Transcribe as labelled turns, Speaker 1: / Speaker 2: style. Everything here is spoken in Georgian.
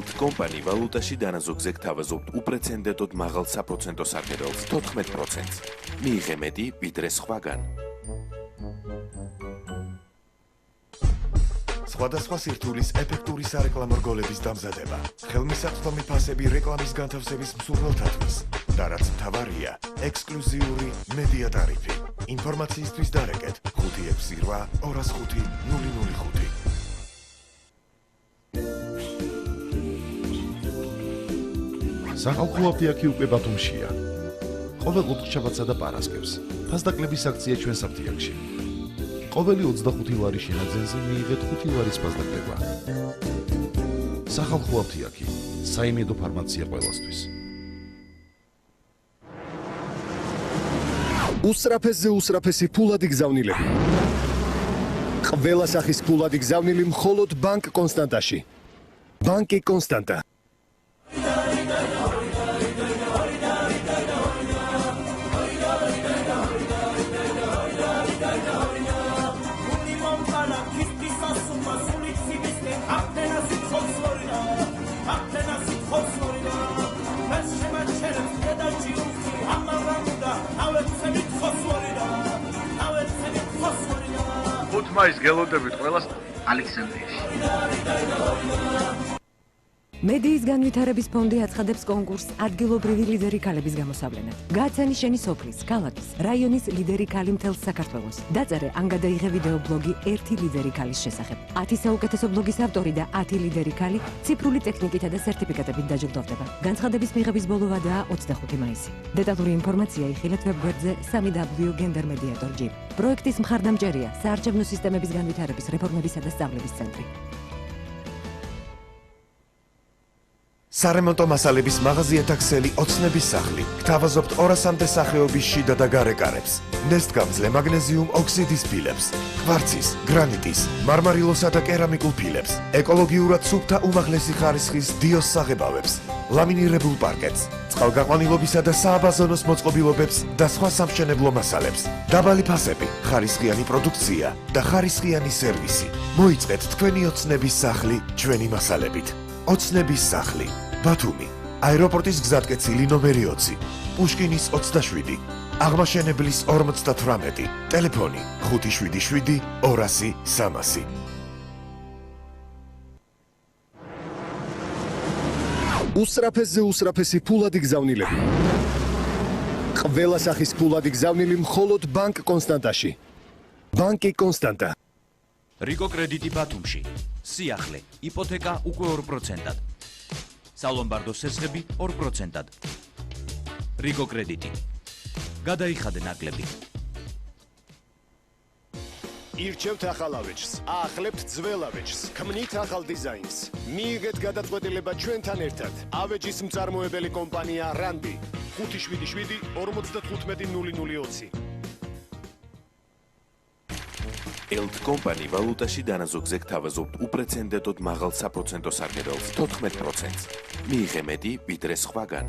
Speaker 1: ელთ კომპანი ვალუტაში დანაზოგზე გთავაზობთ უპრეცედენტოდ მაღალ საპროცენტო სარგებელს 14%-ს. მიიღე მეტი, ვიდრე სხვაგან.
Speaker 2: სხვადასხვა სირთულის ეფექტური სარეკლამო რგოლების დამზადება, ხელმისაწვდომი ფასები რეკლამის განთავსების მსურველთათვის და რაც მთავარია, ექსკლუზიური მედია ტარიფი. ინფორმაციისთვის დარეკეთ 568 205 005.
Speaker 3: სახალხო აფთიაქი უკვე ბათუმშია. ყოველ ოთხშაბათსა და პარასკევს ფასდაკლების აქცია ჩვენს აფთიაქში. ყოველი 25 ლარის შენაძენზე მიიღეთ 5 ლარის ფასდაკლება. სახალხო აფთიაქი, საიმედო ფარმაცია ყველასთვის.
Speaker 4: უსწრაფესზე უსწრაფესი ფულადი გზავნილები. ყველა სახის ფულადი გზავნილი მხოლოდ ბანკ კონსტანტაში. ბანკი კონსტანტა.
Speaker 5: მაის გელოდებით ყველას ალექსანდრიაში.
Speaker 6: მედიის განვითარების ფონდი აცხადებს კონკურსს ადგილობრივი ლიდერი ქალების გამოსავლენად. გააცანი შენი სოფლის, ქალაქის, რაიონის ლიდერი ქალი მთელს საქართველოს. დაწერე ან გადაიღე ვიდეო ბლოგი 1 ლიდერი ქალის შესახებ. 10 საუკეთესო ბლოგის ავტორი და 10 ლიდერი ქალი ციფრული ტექნიკითა და სერტიფიკატებით დაჯილდოვდება. განცხადების მიღების ბოლო ვადაა 25 მაისი. დეტალური ინფორმაცია იხილეთ ვებგვერდზე www.gendermediator.gr. პროექტის მხარდამჭერია საარჩევნო სისტემების განვითარების რეფორმებისა და სწავლების ცენტრი.
Speaker 2: სარემონტო მასალების მაღაზია ქსელი ოცნების სახლი. გთავაზობთ 200-მდე სახეობის შიდა და გარე კარებს. ნესტგამძლე მაგნეზიუმ ოქსიდის ფილებს, კვარცის, გრანიტის, მარმარილოსა და კერამიკულ ფილებს, ეკოლოგიურად სუფთა უმაღლესი ხარისხის დიოს საღებავებს, ლამინირებულ პარკეტს, წყალგაყვანილობისა და სააბაზონოს მოწყობილობებს და სხვა სამშენებლო მასალებს. დაბალი ფასები, ხარისხიანი პროდუქცია და ხარისხიანი სერვისი. მოიწყეთ თქვენი ოცნების სახლი ჩვენი მასალებით. ოცნების სახლი, ბათუმი, აეროპორტის გზატკეცილი ნომერი 20, პუშკინის 27, აღმაშენებლის 58, ტელეფონი 577 200 300.
Speaker 4: უსწრაფესზე უსწრაფესი ფულადი გზავნილები. ყველა სახის ფულადი გზავნილი მხოლოდ ბანკ კონსტანტაში. ბანკი კონსტანტა.
Speaker 7: რიკო კრედიტი ბათუმში. სიახლე, იპოთეკა უკვე 2%-ად. სალომბარდო სესხები 2%-ad. რიკო კრედიტი. გადაიხადე ნაკლები.
Speaker 4: ირჩევთ ახალ ავეჯს, აახლებთ ძველ ავეჯს, ქმნით ახალ დიზაინს. მიიღეთ გადაწყვეტილება ჩვენთან ერთად. ავეჯის მწარმოებელი კომპანია რანდი. 577 55 020.
Speaker 1: ელთ კომპანი ვალუტაში დანაზოგზე გთავაზობთ უპრეცედენტოდ მაღალ საპროცენტო სარგებელს 14%-ს. მიიღე მეტი, ვიდრე სხვაგან.